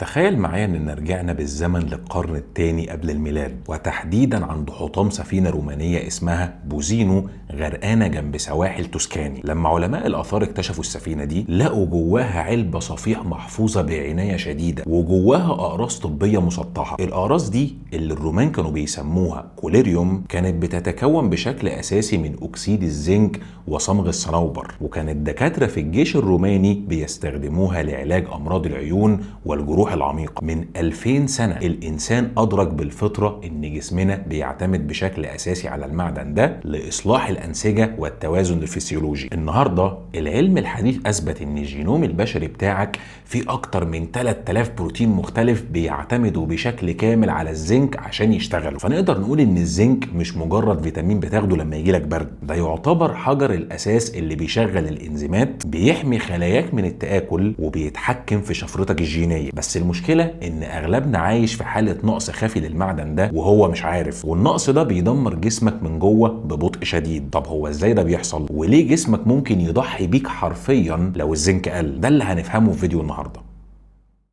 تخيل معايا اننا رجعنا بالزمن للقرن الثاني قبل الميلاد، وتحديدا عند حطام سفينة رومانية اسمها بوزينو غرقانة جنب سواحل توسكاني. لما علماء الآثار اكتشفوا السفينة دي لقوا جواها علبة صفيح محفوظة بعناية شديدة، وجواها أقراص طبية مسطحة. الأقراص دي اللي الرومان كانوا بيسموها كوليريوم كانت بتتكون بشكل أساسي من أكسيد الزنك وصمغ الصنوبر، وكان الدكاترة في الجيش الروماني بيستخدموها لعلاج أمراض العيون والجروح العميقة. من 2000 سنة الإنسان أدرك بالفطرة إن جسمنا بيعتمد بشكل أساسي على المعدن ده لإصلاح الأنسجة والتوازن الفسيولوجي. النهاردة العلم الحديث أثبت إن الجينوم البشري بتاعك فيه أكتر من 3000 بروتين مختلف بيعتمدوا بشكل كامل على الزنك عشان يشتغلوا. فنقدر نقول إن الزنك مش مجرد فيتامين بتاخده لما يجيلك برد، ده يعتبر حجر الأساس اللي بيشغل الإنزيمات، بيحمي خلاياك من التآكل وبيتحكم في شفرتك الجينية. بس المشكلة ان اغلبنا عايش في حالة نقص خفي للمعدن ده وهو مش عارف، والنقص ده بيدمر جسمك من جوه ببطء شديد. طب هو ازاي ده بيحصل؟ وليه جسمك ممكن يضحي بيك حرفيا لو الزنك قل؟ ده اللي هنفهمه في فيديو النهارده.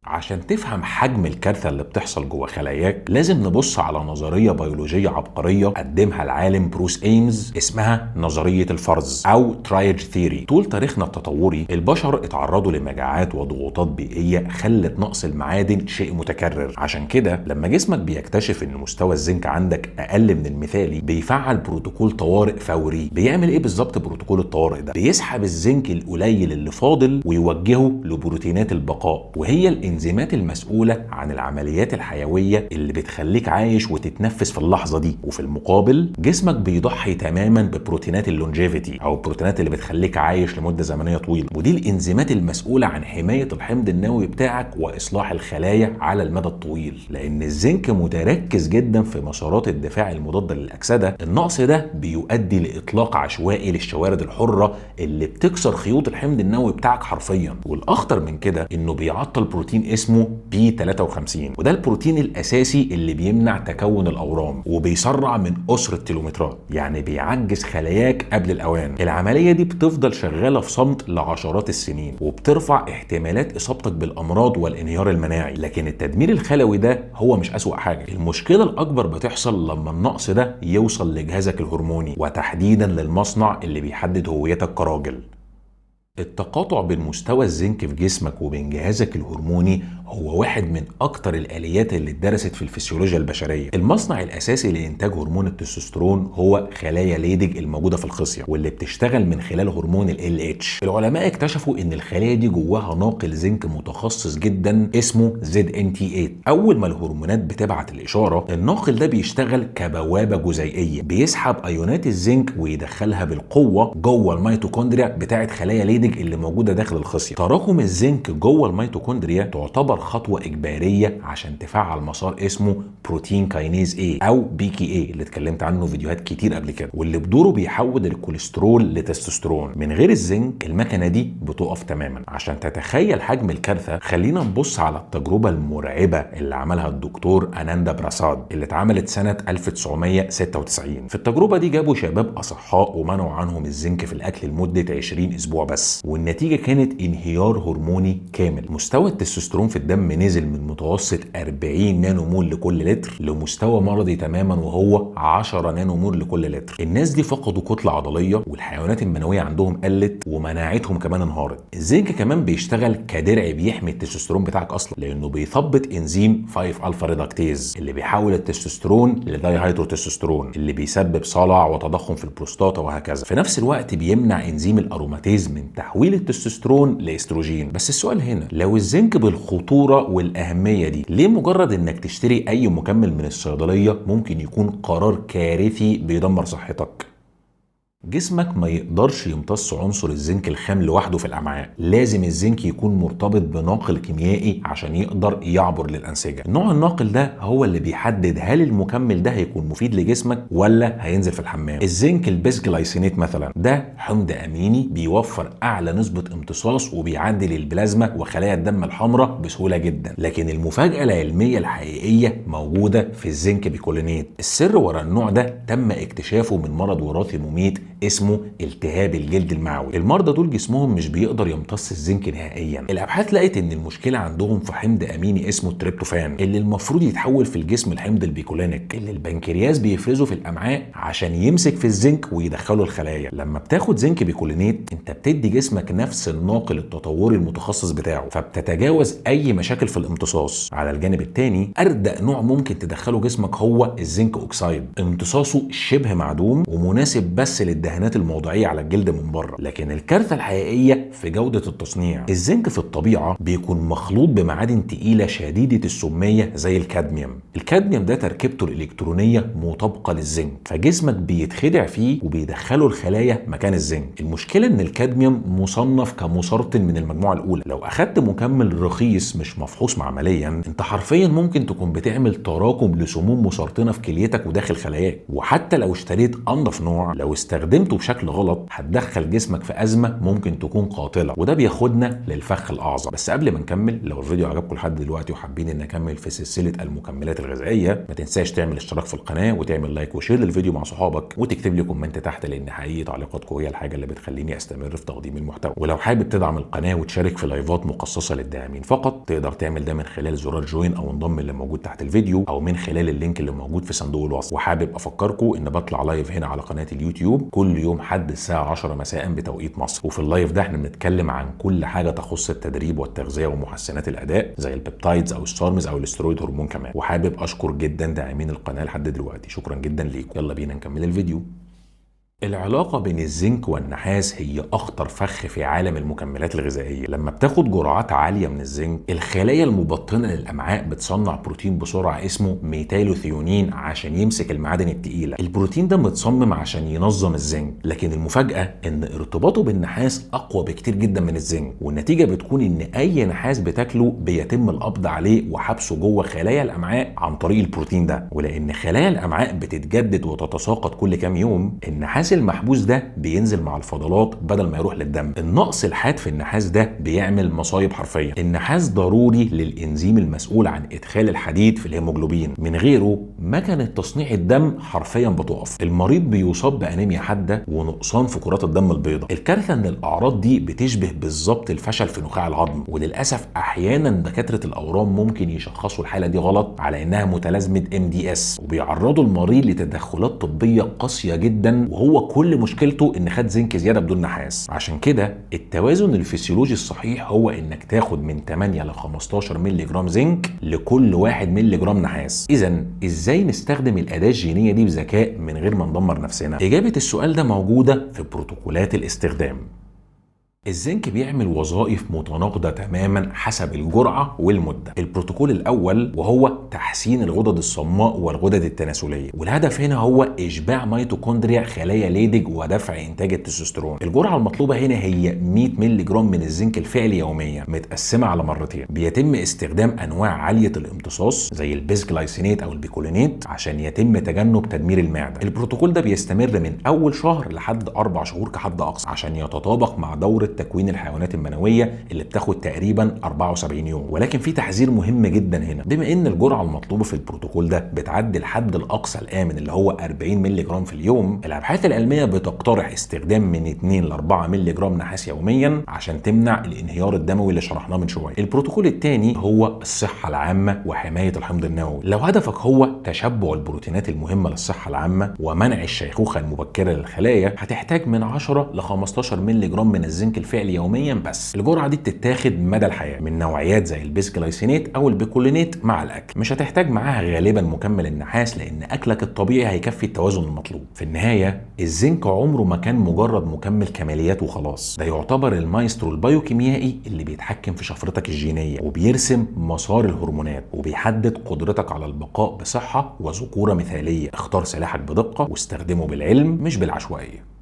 عشان تفهم حجم الكارثة اللي بتحصل جوه خلاياك لازم نبص على نظرية بيولوجية عبقرية قدمها العالم بروس ايمز اسمها نظرية الفرز أو ترايج ثيري. طول تاريخنا التطوري البشر اتعرضوا لمجاعات وضغوطات بيئية خلت نقص المعادن شيء متكرر. عشان كده لما جسمك بيكتشف ان مستوى الزنك عندك أقل من المثالي بيفعل بروتوكول طوارئ فوري. بيعمل ايه بالظبط بروتوكول الطوارئ ده؟ بيسحب الزنك القليل اللي فاضل ويوجهه لبروتينات البقاء، وهي الانزيمات المسؤولة عن العمليات الحيوية اللي بتخليك عايش وتتنفس في اللحظة دي. وفي المقابل جسمك بيضحي تماما ببروتينات اللونجيفيتي او البروتينات اللي بتخليك عايش لمدة زمنية طويلة، ودي الانزيمات المسؤولة عن حماية الحمض النووي بتاعك واصلاح الخلايا على المدى الطويل. لان الزنك متركز جدا في مسارات الدفاع المضادة للأكسدة، النقص ده بيؤدي لإطلاق عشوائي للشوارد الحرة اللي بتكسر خيوط الحمض النووي بتاعك حرفيا. والاخطر من كده انه بيعطل بروتين اسمه B53، وده البروتين الاساسي اللي بيمنع تكون الاورام وبيسرع من قصر التيلومترات، يعني بيعجز خلاياك قبل الاوان. العمليه دي بتفضل شغاله في صمت لعشرات السنين وبترفع احتمالات اصابتك بالامراض والانهيار المناعي. لكن التدمير الخلوي ده هو مش اسوأ حاجه، المشكله الاكبر بتحصل لما النقص ده يوصل لجهازك الهرموني، وتحديدا للمصنع اللي بيحدد هويتك كراجل. التقاطع بين مستوى الزنك في جسمك وبين جهازك الهرموني هو واحد من اكتر الاليات اللي اتدرست في الفسيولوجيا البشريه. المصنع الاساسي لانتاج هرمون التستوستيرون هو خلايا ليدج الموجوده في الخصيه، واللي بتشتغل من خلال هرمون ال LH. العلماء اكتشفوا ان الخلايا دي جواها ناقل زنك متخصص جدا اسمه ZNT8. اول ما الهرمونات بتبعت الاشاره، الناقل ده بيشتغل كبوابه جزيئيه بيسحب ايونات الزنك ويدخلها بالقوه جوه الميتوكوندريا بتاعه خلايا ليدج اللي موجوده داخل الخصيه. تراكم الزنك جوه الميتوكوندريا تعتبر خطوه اجباريه عشان تفعل مسار اسمه بروتين كاينيز A او BKA اللي اتكلمت عنه في فيديوهات كتير قبل كده، واللي بدوره بيحول الكوليسترول لتستوستيرون. من غير الزنك المكنه دي بتقف تماما. عشان تتخيل حجم الكارثه خلينا نبص على التجربه المرعبه اللي عملها الدكتور أناندا براساد اللي اتعملت سنه 1996. في التجربه دي جابوا شباب اصحاء ومنعوا عنهم الزنك في الاكل لمده 20 اسبوع بس، والنتيجه كانت انهيار هرموني كامل. مستوى التستوستيرون في الدم نزل من متوسط 40 نانو مول لكل لتر لمستوى مرضي تماما وهو 10 نانو مول لكل لتر. الناس دي فقدوا كتله عضليه والحيوانات المنويه عندهم قلت ومناعتهم كمان انهارت. الزنك كمان بيشتغل كدرع بيحمي التستوستيرون بتاعك اصلا، لانه بيثبط انزيم 5 الفا ريدكتيز اللي بيحول التستوستيرون لدايهيدروتستوستيرون اللي بيسبب صلع وتضخم في البروستاتا وهكذا. في نفس الوقت بيمنع انزيم الاروماتيز من تحويل التستوستيرون لاستروجين. بس السؤال هنا، لو الزنك بالخطوره والاهميه دي ليه مجرد انك تشتري اي مكمل من الصيدليه ممكن يكون قرار كارثي بيدمر صحتك؟ جسمك ما يقدرش يمتص عنصر الزنك الخام لوحده في الامعاء، لازم الزنك يكون مرتبط بناقل كيميائي عشان يقدر يعبر للانسجه. نوع الناقل ده هو اللي بيحدد هل المكمل ده هيكون مفيد لجسمك ولا هينزل في الحمام. الزنك البسجلايسينات مثلا ده حمض اميني بيوفر اعلى نسبه امتصاص وبيعدل البلازما وخلايا الدم الحمراء بسهوله جدا. لكن المفاجاه العلميه الحقيقيه موجوده في الزنك بيكولينات. السر ورا النوع ده تم اكتشافه من مرض وراثي مميت اسمه التهاب الجلد المعوي. المرضى دول جسمهم مش بيقدر يمتص الزنك نهائيا. الابحاث لقت ان المشكله عندهم في حمض اميني اسمه التريبتوفان اللي المفروض يتحول في الجسم لحمض البيكولينيك اللي البنكرياس بيفرزه في الامعاء عشان يمسك في الزنك ويدخله الخلايا. لما بتاخد زنك بيكولينيت انت بتدي جسمك نفس الناقل التطوري المتخصص بتاعه، فبتتجاوز اي مشاكل في الامتصاص. على الجانب الثاني اردأ نوع ممكن تدخله جسمك هو الزنك اوكسايد، امتصاصه شبه معدوم ومناسب بس للدهانات الموضعيه على الجلد من بره. لكن الكارثه الحقيقيه في جوده التصنيع. الزنك في الطبيعه بيكون مخلوط بمعادن تقيله شديده السميه زي الكادميوم. الكادميوم ده تركيبته الالكترونيه مطابقه للزنك، فجسمك بيتخدع فيه وبيدخله الخلايا مكان الزنك. المشكله ان الكادميوم مصنف كمسرطن من المجموعه الاولى. لو اخدت مكمل رخيص مش مفحوص معمليا انت حرفيا ممكن تكون بتعمل تراكم لسموم مسرطنه في كليتك وداخل خلاياك. وحتى لو اشتريت انضف نوع لو استخدمته بشكل غلط هتدخل جسمك في ازمه ممكن تكون قاتله. وده بياخدنا للفخ الاعظم. بس قبل ما نكمل، لو الفيديو عجبكم لحد دلوقتي وحابين ان نكمل في سلسله المكملات الغذائيه ما تنساش تعمل اشتراك في القناه وتعمل لايك وشير للفيديو مع صحابك وتكتب لي كومنت تحت، لان حقيقي تعليقاتكم هي الحاجه اللي بتخليني استمر في تقديم المحتوى. ولو حابب تدعم القناه وتشارك في لايفات مخصصه للداعمين فقط تقدر تعمل ده من خلال زرار جوين او انضم اللي موجود تحت الفيديو او من خلال اللينك اللي موجود في صندوق الوصف. وحابب افكركم ان بطلع لايف هنا على قناه اليوتيوب كل يوم حد الساعه 10 مساء بتوقيت مصر، وفي اللايف ده احنا بنتكلم عن كل حاجه تخص التدريب والتغذيه ومحسنات الاداء زي البيبتايدز او السارمز او الاسترويد هرمون كمان. وحابب اشكر جدا داعمين القناه لحد دلوقتي، شكرا جدا ليكم. يلا بينا نكمل الفيديو. العلاقة بين الزنك والنحاس هي أخطر فخ في عالم المكملات الغذائية. لما بتاخد جرعات عالية من الزنك الخلايا المبطنة للأمعاء بتصنع بروتين بسرعة اسمه ميتالوثيونين عشان يمسك المعادن التقيلة. البروتين ده متصمم عشان ينظم الزنك، لكن المفاجأة إن ارتباطه بالنحاس أقوى بكتير جدا من الزنك، والنتيجة بتكون إن أي نحاس بتاكله بيتم القبض عليه وحبسه جوه خلايا الأمعاء عن طريق البروتين ده. ولأن خلايا الأمعاء بتتجدد وتتساقط كل كام يوم النحاس المحبوس ده بينزل مع الفضلات بدل ما يروح للدم. النقص الحاد في النحاس ده بيعمل مصايب حرفيا. النحاس ضروري للانزيم المسؤول عن ادخال الحديد في الهيموجلوبين، من غيره مكنه تصنيع الدم حرفيا بتقف. المريض بيصاب بانيميا حاده ونقصان في كرات الدم البيضاء. الكارثه ان الاعراض دي بتشبه بالظبط الفشل في نخاع العظم، وللاسف احيانا دكاتره الاورام ممكن يشخصوا الحاله دي غلط على انها متلازمه MDS وبيعرضوا المريض لتدخلات طبيه قاسيه جدا، وهو كل مشكلته ان خد زنك زياده بدون نحاس. عشان كده التوازن الفسيولوجي الصحيح هو انك تاخد من 8 ل 15 مللي جرام زنك لكل 1 مللي جرام نحاس. اذا ازاي نستخدم الاداه الجينيه دي بذكاء من غير ما ندمر نفسنا؟ اجابه السؤال ده موجوده في بروتوكولات الاستخدام. الزنك بيعمل وظائف متناقضة تماما حسب الجرعة والمدة. البروتوكول الأول وهو تحسين الغدد الصماء والغدد التناسلية، والهدف هنا هو إشباع ميتوكوندريا خلايا ليدج ودفع إنتاج التستوستيرون. الجرعة المطلوبة هنا هي 100 مللي جرام من الزنك الفعلي يوميا متقسمة على مرتين. بيتم استخدام أنواع عالية الامتصاص زي البيسجلايسينات أو البيكولينات عشان يتم تجنب تدمير المعدة. البروتوكول ده بيستمر من أول شهر لحد 4 شهور كحد أقصى عشان يتطابق مع دورة تكوين الحيوانات المنويه اللي بتاخد تقريبا 74 يوم. ولكن في تحذير مهم جدا هنا، بما ان الجرعه المطلوبه في البروتوكول ده بتعدي الحد الاقصى الامن اللي هو 40 مللي جرام في اليوم، الابحاث العلميه بتقترح استخدام من 2 ل 4 مللي جرام نحاس يوميا عشان تمنع الانهيار الدموي اللي شرحناه من شويه. البروتوكول الثاني هو الصحه العامه وحمايه الحمض النووي. لو هدفك هو تشبع البروتينات المهمه للصحه العامه ومنع الشيخوخه المبكره للخلايا هتحتاج من 10 ل 15 مللي جرام من الزنك الفعلي يوميا بس. الجرعه دي بتتاخد مدى الحياه من نوعيات زي البيسجلايسينات او البيكولينات مع الاكل. مش هتحتاج معاها غالبا مكمل النحاس لان اكلك الطبيعي هيكفي التوازن المطلوب. في النهايه الزنك عمره ما كان مجرد مكمل كماليات وخلاص، ده يعتبر المايسترو البيوكيميائي اللي بيتحكم في شفرتك الجينيه وبيرسم مسار الهرمونات وبيحدد قدرتك على البقاء بصحه وذكوره مثاليه. اختار سلاحك بدقه واستخدمه بالعلم مش بالعشوائيه.